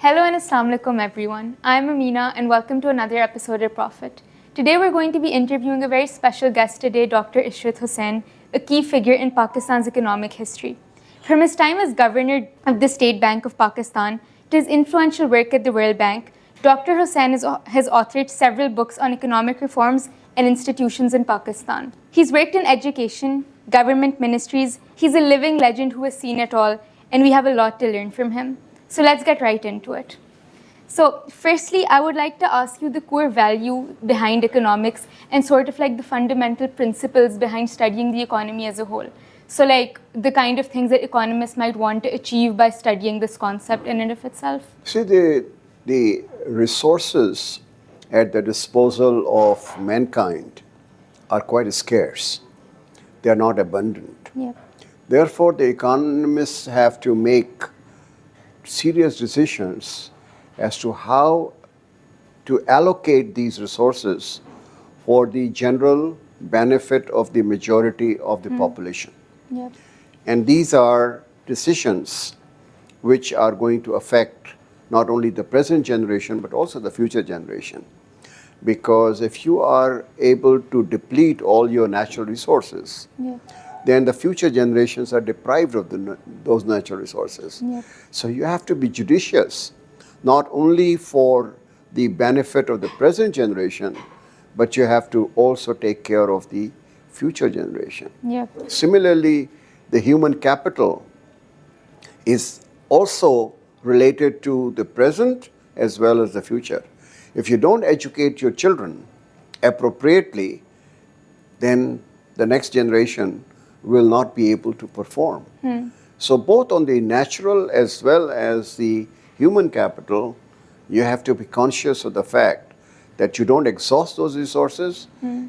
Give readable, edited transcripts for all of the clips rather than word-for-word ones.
Hello and Assalamu alaikum everyone. I'm Amina and welcome to another episode of Prophet. Today we're going to be interviewing a very special guest today, Dr. Ishrat Hussain, a key figure in Pakistan's economic history. From his time as governor of the State Bank of Pakistan to his influential work at the World Bank, Dr. Hussain has authored several books on economic reforms and institutions in Pakistan. He's worked in education, government ministries. He's a living legend who has seen it all, and we have a lot to learn from him. So let's get right into it. So firstly, I would like to ask you the core value behind economics and sort of like the fundamental principles behind studying the economy as a whole. So like the kind of things that economists might want to achieve by studying this concept in and of itself. See, the resources at the disposal of mankind are quite scarce. They are not abundant. Yep. Therefore, the economists have to make serious decisions as to how to allocate these resources for the general benefit of the majority of the population. Yep. And these are decisions which are going to affect not only the present generation but also the future generation. Because if you are able to deplete all your natural resources, then the future generations are deprived of those natural resources. So you have to be judicious, not only for the benefit of the present generation, but you have to also take care of the future generation. Similarly, the human capital is also related to the present as well as the future. If you don't educate your children appropriately, then the next generation will not be able to perform. So both on the natural as well as the human capital, you have to be conscious of the fact that you don't exhaust those resources,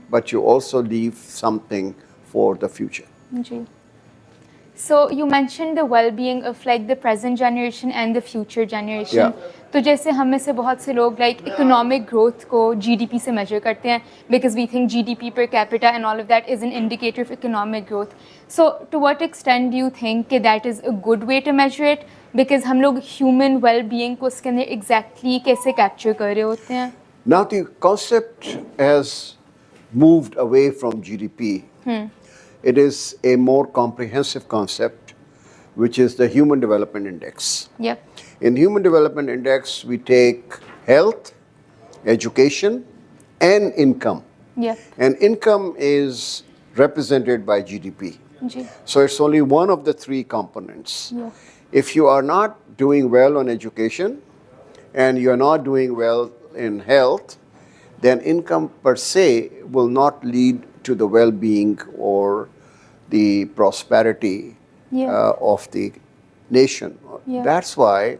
but you also leave something for the future. So you mentioned the well-being of like the present generation and the future generation. तो जैसे हम में से बहुत से लोग like economic growth को GDP से measure करते हैं because we think GDP per capita and all of that is an indicator of economic growth. So to what extent do you think that is a good way to measure it? Because हम लोग human well-being को उसके अंदर exactly कैसे capture कर रहे होते हैं? Now the concept has moved away from GDP. It is a more comprehensive concept, which is the Human Development Index. In Human Development Index, we take health, education, and income. And income is represented by GDP. So it's only one of the three components. If you are not doing well on education, and you are not doing well in health, then income per se will not lead to the well-being or the prosperity of the nation. That's why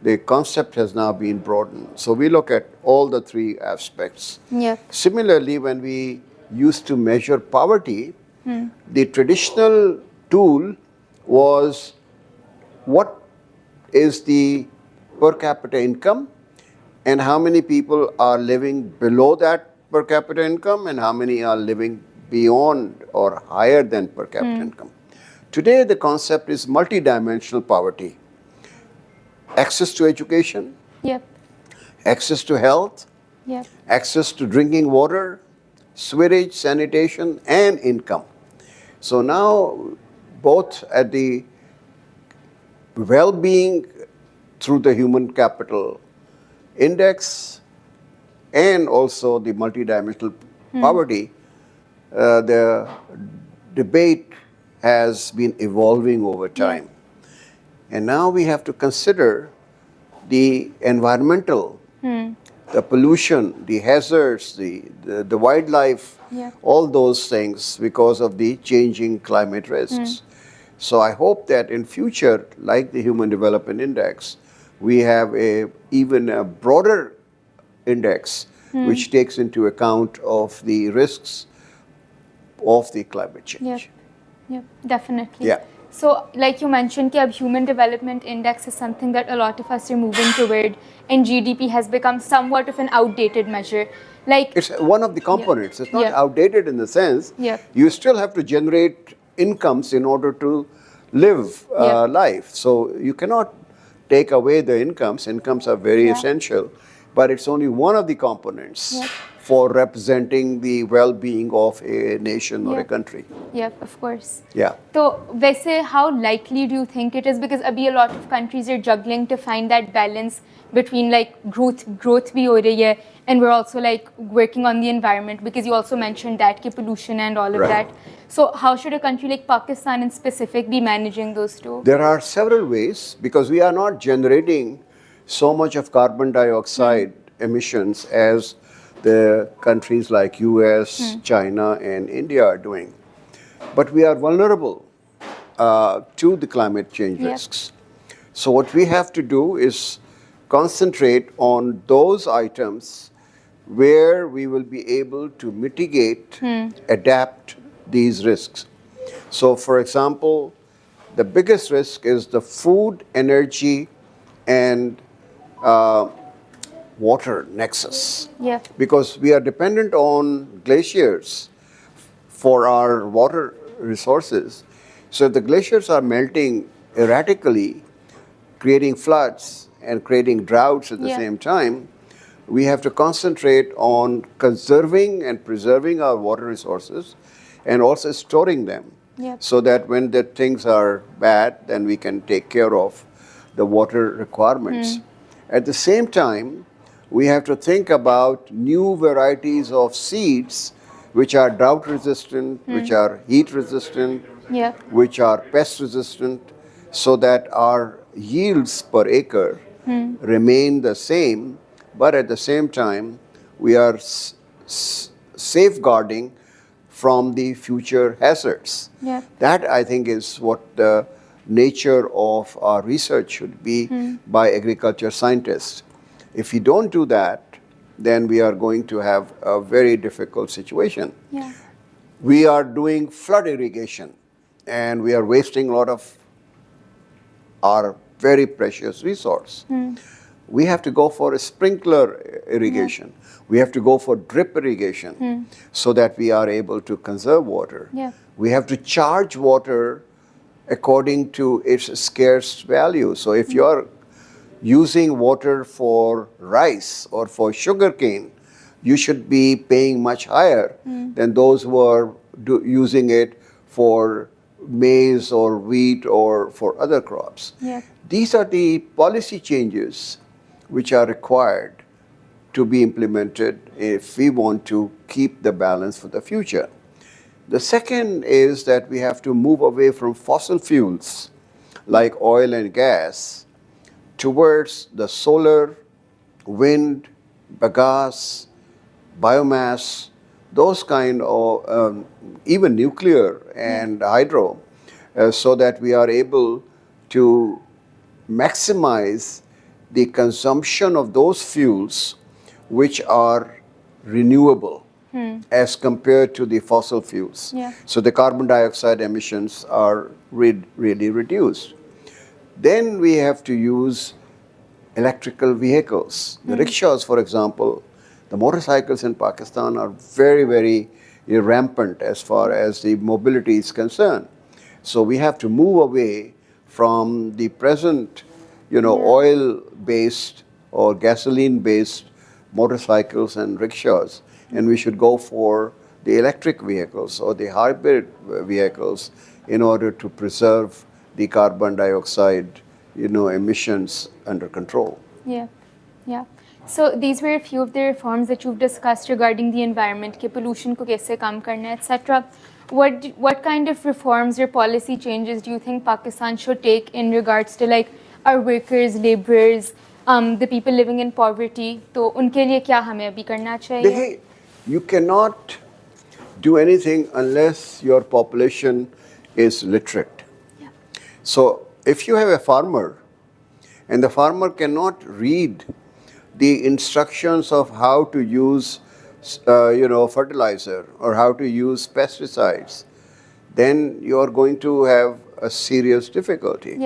the concept has now been broadened. So we look at all the three aspects. Similarly, when we used to measure poverty, the traditional tool was what is the per capita income and how many people are living below that per capita income and how many are living beyond or higher than per capita income. Today, the concept is multidimensional poverty. Access to education, access to health, access to drinking water, sewage, sanitation, and income. So now, both at the well-being through the human capital index and also the multidimensional poverty, the debate has been evolving over time. And now we have to consider the environmental, the pollution, the hazards, the wildlife, all those things because of the changing climate risks. So I hope that in future, like the Human Development Index, we have even a broader index which takes into account of the risks of the climate change. Definitely. So like you mentioned, the Human Development Index is something that a lot of us are moving toward, and GDP has become somewhat of an outdated measure. Like it's one of the components. It's not outdated in the sense you still have to generate incomes in order to live life. So you cannot take away the incomes. Incomes are very essential, but it's only one of the components for representing the well-being of a nation or a country. Yep, of course. Yeah. So, वैसे, how likely do you think it is? Because अभी a lot of countries are juggling to find that balance between like growth भी हो रही है, and we're also like working on the environment, because you also mentioned that ki pollution and all of that. So how should a country like Pakistan in specific be managing those two? There are several ways, because we are not generating so much of carbon dioxide emissions as the countries like US, China, and India are doing. But we are vulnerable to the climate change risks. So what we have to do is concentrate on those items where we will be able to mitigate, adapt these risks. So for example, the biggest risk is the food, energy, and water nexus. Yeah. Because we are dependent on glaciers for our water resources. So if the glaciers are melting erratically, creating floods and creating droughts at the same time, we have to concentrate on conserving and preserving our water resources and also storing them, so that when the things are bad, then we can take care of the water requirements. At the same time, we have to think about new varieties of seeds which are drought resistant, which are heat resistant, which are pest resistant, so that our yields per acre remain the same, but at the same time, we are safeguarding from the future hazards. That, I think, is what the nature of our research should be by agriculture scientists. If we don't do that, then we are going to have a very difficult situation. We are doing flood irrigation, and we are wasting a lot of our very precious resource. We have to go for a sprinkler irrigation. We have to go for drip irrigation so that we are able to conserve water. We have to charge water according to its scarce value. So if you're using water for rice or for sugarcane, you should be paying much higher than those who are using it for maize or wheat or for other crops. These are the policy changes which are required to be implemented if we want to keep the balance for the future. The second is that we have to move away from fossil fuels like oil and gas towards the solar, wind, bagasse, biomass, those kind of, even nuclear and hydro, so that we are able to maximize the consumption of those fuels which are renewable as compared to the fossil fuels. So the carbon dioxide emissions are really reduced. Then we have to use electrical vehicles. The rickshaws, for example, the motorcycles in Pakistan are very rampant as far as the mobility is concerned. So we have to move away from the present, oil-based or gasoline-based motorcycles and rickshaws, and we should go for the electric vehicles or the hybrid vehicles in order to preserve the carbon dioxide, emissions under control. So these were a few of the reforms that you've discussed regarding the environment, ke pollution ko kaise kam karna, etc. What kind of reforms or policy changes do you think Pakistan should take in regards to like our workers, laborers, the people living in poverty? तो उनके लिए क्या हमें अभी करना चाहिए? You cannot do anything unless your population is literate. So if you have a farmer and the farmer cannot read the instructions of how to use fertilizer or how to use pesticides, then you are going to have a serious difficulty.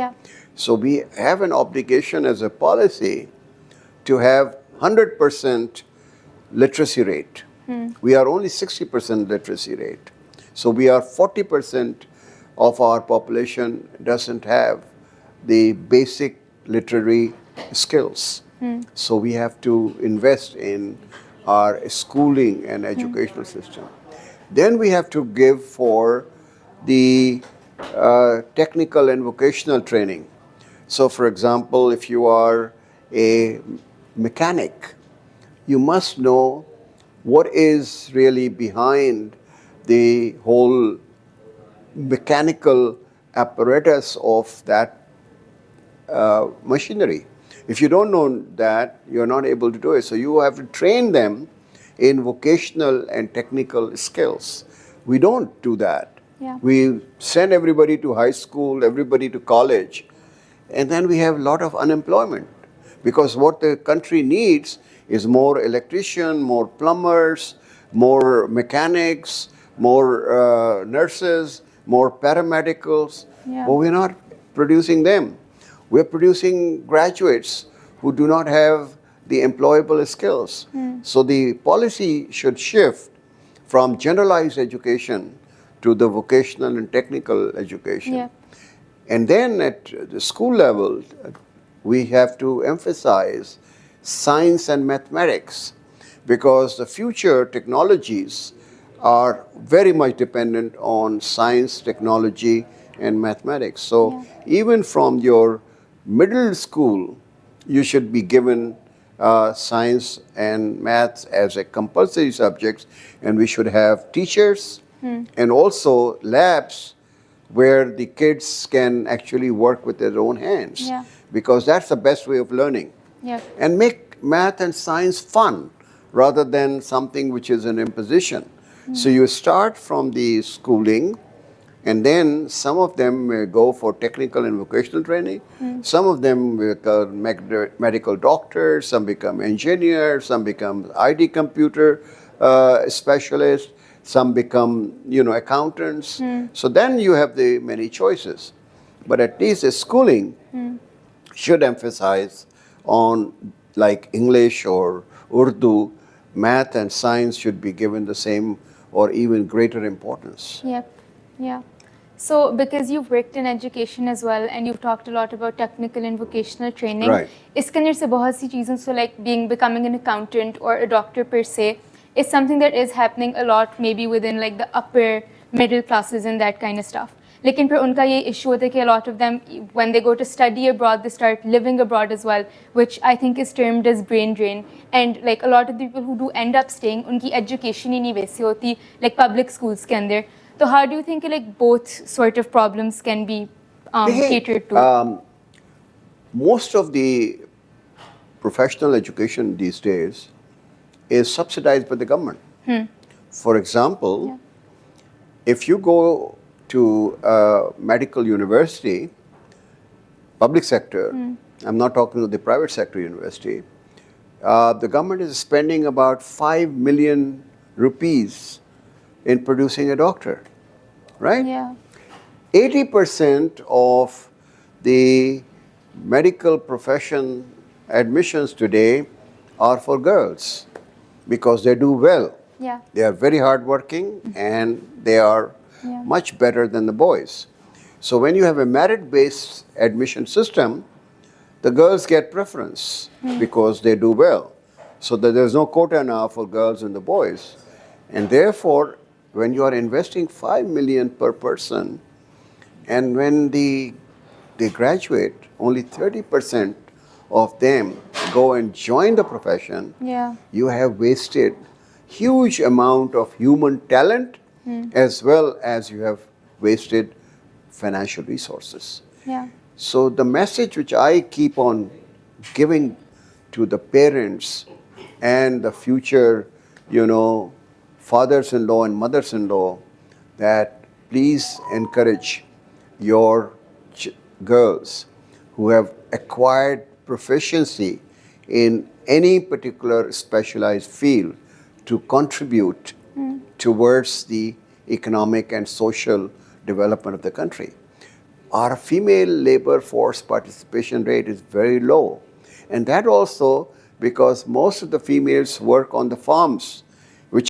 So we have an obligation as a policy to have 100% literacy rate. We are only 60% literacy rate. So we are 40% of our population doesn't have the basic literary skills. So we have to invest in our schooling and educational system. Then we have to give for the technical and vocational training. So for example, if you are a mechanic, you must know what is really behind the whole mechanical apparatus of that machinery. If you don't know that, you're not able to do it. So you have to train them in vocational and technical skills. We don't do that. Yeah. We send everybody to high school, everybody to college, and then we have a lot of unemployment. Because what the country needs is more electricians, more plumbers, more mechanics, more nurses, more paramedicals. Yeah. But we're not producing them. We're producing graduates who do not have the employable skills. So the policy should shift from generalized education to the vocational and technical education. Yeah. And then at the school level, we have to emphasize science and mathematics, because the future technologies are very much dependent on science, technology, and mathematics. So even from your middle school, you should be given science and maths as a compulsory subjects, and we should have teachers and also labs where the kids can actually work with their own hands, because that's the best way of learning. Yeah. And make math and science fun rather than something which is an imposition. So you start from the schooling, and then some of them will go for technical and vocational training. Some of them will become medical doctors, some become engineers, some become IT computer specialists, some become, accountants. So then you have the many choices. But at least the schooling should emphasize on like English or Urdu, math and science should be given the same or even greater importance. Yep. Yeah. So because you've worked in education as well and you've talked a lot about technical and vocational training, Right. इसके अंदर से बहुत सी चीज़ों, so like becoming an accountant or a doctor per se is something that is happening a lot maybe within like the upper middle classes and that kind of stuff. लेकिन फिर उनका ये issue होता है कि a lot of them, when they go to study abroad, they start living abroad as well, which I think is termed as brain drain. And like a lot of the people who do end up staying, उनकी education ही नहीं वैसी होती like public schools के अंदर. So how do you think like both sort of problems can be catered to? Most of the professional education these days is subsidized by the government. For example, if you go to a medical university, public sector, I'm not talking to the private sector university, the government is spending about 5 million rupees in producing a doctor, right? Yeah. 80% of the medical profession admissions today are for girls because they do well. Yeah. They are very hardworking and they are much better than the boys. So when you have a merit-based admission system, the girls get preference because they do well. So that there's no quota now for girls and the boys. And therefore, when you are investing 5 million per person, and when they graduate, only 30% of them go and join the profession, you have wasted huge amount of human talent as well as you have wasted financial resources. Yeah. So the message which I keep on giving to the parents and the future, fathers-in-law and mothers-in-law, that please encourage your girls who have acquired proficiency in any particular specialized field to contribute towards the economic and social development of the country. Our female labor force participation rate is very low. And that also because most of the females work on the farms